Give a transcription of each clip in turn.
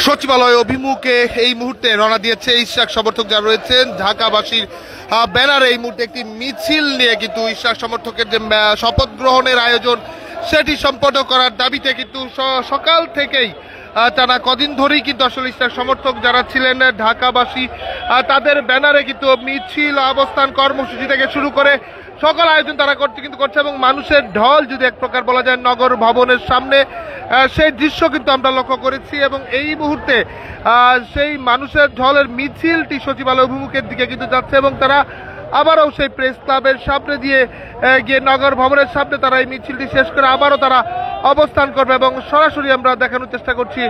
সচিবালয় অভিমুখে এই মুহূর্তে রওনা দিয়েছে ইশরাক সমর্থক যারা রয়েছেন ঢাকাবাসীর ব্যানারে এই মুহূর্তে একটি মিছিল নিয়ে কিন্তু ইশরাক সমর্থকের যে শপথ গ্রহণের আয়োজন সেটি সম্পন্ন করার দাবিতে কিন্তু সকাল থেকেই তারা কদিন ধরেই কিন্তু আসলে ইশরাক সমর্থক যারা ছিলেন ঢাকাবাসী তাদের ব্যানারে কিন্তু মিছিল অবস্থান কর্মসূচি থেকে শুরু করে সকল আয়োজন তারা করছে এবং মানুষের ঢল যদি এক প্রকার বলা যায় নগর ভবনের সামনে সেই দৃশ্য কিন্তু আমরা লক্ষ্য করেছি এবং এই মুহূর্তে সেই মানুষের ঢলের মিছিলটি সচিবালয় অভিমুখের দিকে কিন্তু যাচ্ছে এবং তারা আবারও সেই প্রেস ক্লাবের সামনে দিয়ে গিয়ে নগর ভবনের সামনে তারা এই মিছিলটি শেষ করে আবারও তারা অবস্থান করবে এবং সরাসরি আমরা দেখানোর চেষ্টা করছি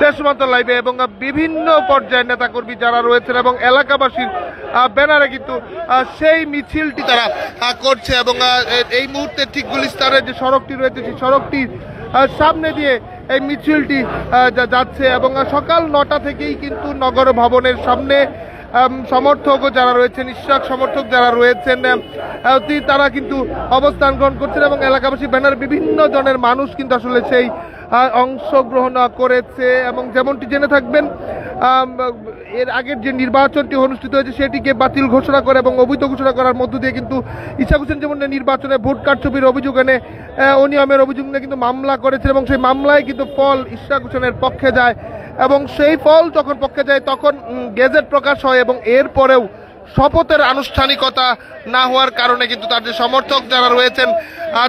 দেশমান্তর লাইভে এবং বিভিন্ন পর্যায়ের নেতাকর্মী যারা রয়েছেন এবং এলাকাবাসীর ব্যানারে কিন্তু সেই মিছিলটি তারা করছে এবং এই মুহূর্তে ঠিক গুলিস্তানের যে সড়কটি রয়েছে সেই সড়কটির সামনে দিয়ে এই মিছিলটি যাচ্ছে এবং সকাল 9টা থেকেই কিন্তু নগর ভবনের সামনে সমর্থক যারা রয়েছেন ইশরাক সমর্থক যারা রয়েছেন তারা কিন্তু অবস্থান গ্রহণ করছেন এবং এলাকাবাসী ব্যানার বিভিন্ন জনের মানুষ কিন্তু আসলে সেই অংশগ্রহণ করেছে এবং যেমনটি জেনে থাকবেন এর আগের যে নির্বাচনটি অনুষ্ঠিত হয়েছে সেটিকে বাতিল ঘোষণা করে এবং অবৈধ ঘোষণা করার মধ্য দিয়ে কিন্তু ইশরাক হোসেন যেমন নির্বাচনে ভোট কারচুপির অভিযোগ এনে অনিয়মের অভিযোগ নিয়ে কিন্তু মামলা করেছেন এবং সেই মামলায় কিন্তু ফল ইশরাক হোসেনের পক্ষে যায় এবং সেই ফল যখন পক্ষে যায় তখন গেজেট প্রকাশ হয় এবং এরপরেও শপথের আনুষ্ঠানিকতা না হওয়ার কারণে কিন্তু তাদের সমর্থক যারা রয়েছেন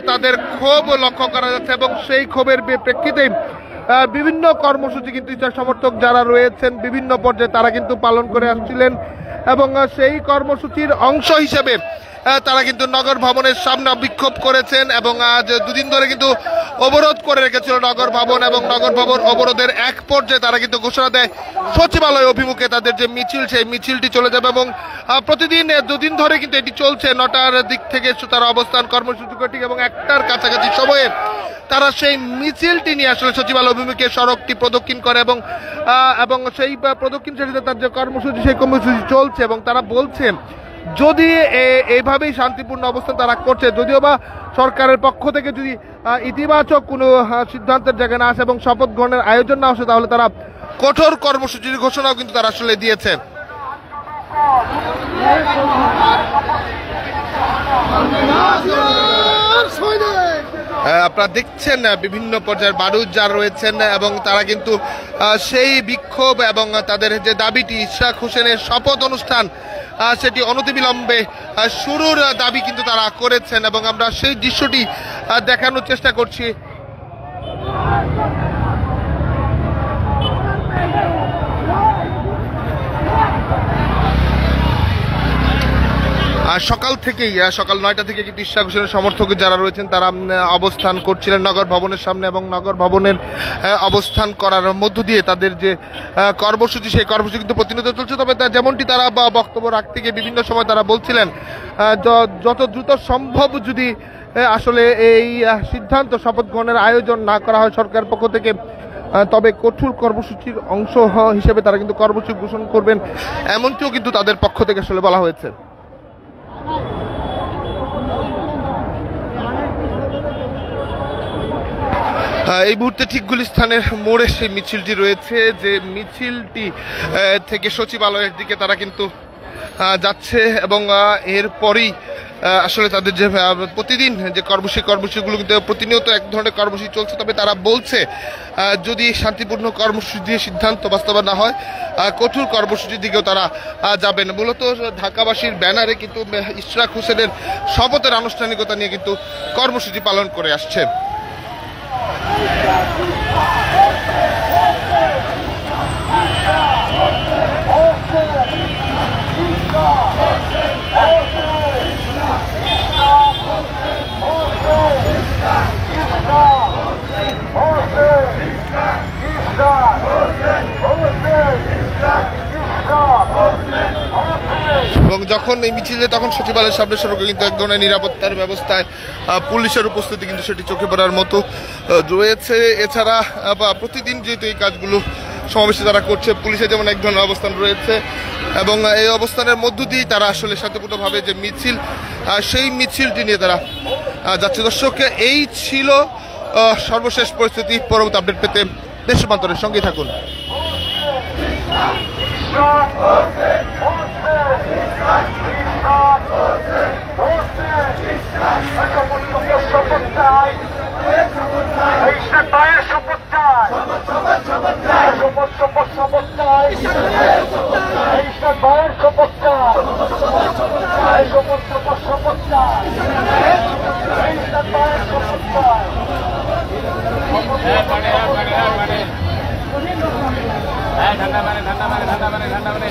তাদের ক্ষোভ লক্ষ্য করা যাচ্ছে এবং সেই ক্ষোভের প্রেক্ষিতে বিভিন্ন কর্মসূচি কিন্তু ইশরাক সমর্থক যারা রয়েছেন বিভিন্ন পর্যায়ে তারা কিন্তু পালন করে আসছিলেন এবং সেই কর্মসূচির অংশ হিসেবে তারা কিন্তু নগর ভবনের সামনে বিক্ষোভ করেছেন এবং আজ দুদিন ধরে কিন্তু অবরোধ করে রেখেছিল নগর ভবন এবং নগর ভবন অবরোধের এক পর্যায়ে তারা কিন্তু ঘোষণা দেয় সচিবালয় অভিমুখে তাদের যে মিছিল সেই মিছিলটি চলে যাবে এবং প্রতিদিন দুদিন ধরে কিন্তু এটি চলছে 9টার দিক থেকে তারা অবস্থান কর্মসূচি করছে এবং 1টার কাছাকাছি সময়ে তারা সেই মিছিলটি নিয়ে আসলে সচিবালয় অভিমুখে সড়কটি প্রদক্ষিণ করে এবং সেই প্রদক্ষিণ শেষে তার যে কর্মসূচি সেই কর্মসূচি চলছে এবং তারা বলছেন যদি এইভাবেই শান্তিপূর্ণ অবস্থান তারা করছে যদিও বা সরকারের পক্ষ থেকে যদি ইতিবাচক কোনো সিদ্ধান্তের জায়গায় না আসে এবং শপথ গ্রহণের আয়োজন না আসে তাহলে তারা কঠোর কর্মসূচির ঘোষণাও কিন্তু তারা আসলে দিয়েছে। আপনারা দেখছেন বিভিন্ন পর্যায়ের মানুষ যারা রয়েছেন এবং তারা কিন্তু সেই বিক্ষোভ এবং তাদের যে দাবিটি ইশরাক হোসেনের শপথ অনুষ্ঠান সেটি অনতিবিলম্বে শুরুর দাবি কিন্তু তারা করেছেন এবং আমরা সেই দৃশ্যটি দেখানোর চেষ্টা করছি। সকাল থেকেই সকাল 9টা থেকে কিন্তু ইশরাক হোসেনের সমর্থক যারা রয়েছেন তারা অবস্থান করছিলেন নগর ভবনের সামনে এবং নগর ভবনের অবস্থান করার মধ্য দিয়ে তাদের যে কর্মসূচি সেই কর্মসূচি কিন্তু প্রতিনিয়ত চলছে। তবে যেমনটি তারা বক্তব্য রাখতে গিয়ে বিভিন্ন সময় তারা বলছিলেন যত দ্রুত সম্ভব যদি আসলে এই সিদ্ধান্ত শপথ গ্রহণের আয়োজন না করা হয় সরকারের পক্ষ থেকে তবে কঠোর কর্মসূচির অংশ হিসেবে তারা কিন্তু কর্মসূচি ঘোষণা করবেন এমনটিও কিন্তু তাদের পক্ষ থেকে আসলে বলা হয়েছে। এই মুহূর্তে ঠিক গুলিস্তানের মোড়ে সেই মিছিলটি রয়েছে যে মিছিলটি থেকে সচিবালয়ের দিকে তারা কিন্তু যাচ্ছে এবং এরপরই আসলে তাদের যে প্রতিদিন যে কর্মসূচিগুলো কিন্তু প্রতিনিয়ত এক ধরনের কর্মসূচি চলছে। তবে তারা বলছে যদি শান্তিপূর্ণ কর্মসূচি দিয়ে সিদ্ধান্ত বাস্তবায়ন না হয় কঠোর কর্মসূচির দিকেও তারা যাবেন। মূলত ঢাকাবাসীর ব্যানারে কিন্তু ইশরাক হোসেনের শপথের আনুষ্ঠানিকতা নিয়ে কিন্তু কর্মসূচি পালন করে আসছে। এবং যখন এই মিছিলে তখন সচিবালয়ের সামনে সড়কে কিন্তু এক ধরনের নিরাপত্তার ব্যবস্থায় পুলিশের উপস্থিতি কিন্তু সেটি চোখে পড়ার মতো রয়েছে। এছাড়া প্রতিদিন যেহেতু এই কাজগুলো সমাবেশে তারা করছে পুলিশের যেমন এক ধরনের অবস্থান রয়েছে এবং এই অবস্থানের মধ্য দিয়ে তারা আসলে শান্তিপূর্ণভাবে যে মিছিল সেই মিছিলটি নিয়ে তারা যাচ্ছে। দর্শক এই ছিল সর্বশেষ পরিস্থিতি। পরবর্তী আপডেট পেতে দেশমান্তরের সঙ্গে থাকুন। ঠান্ডা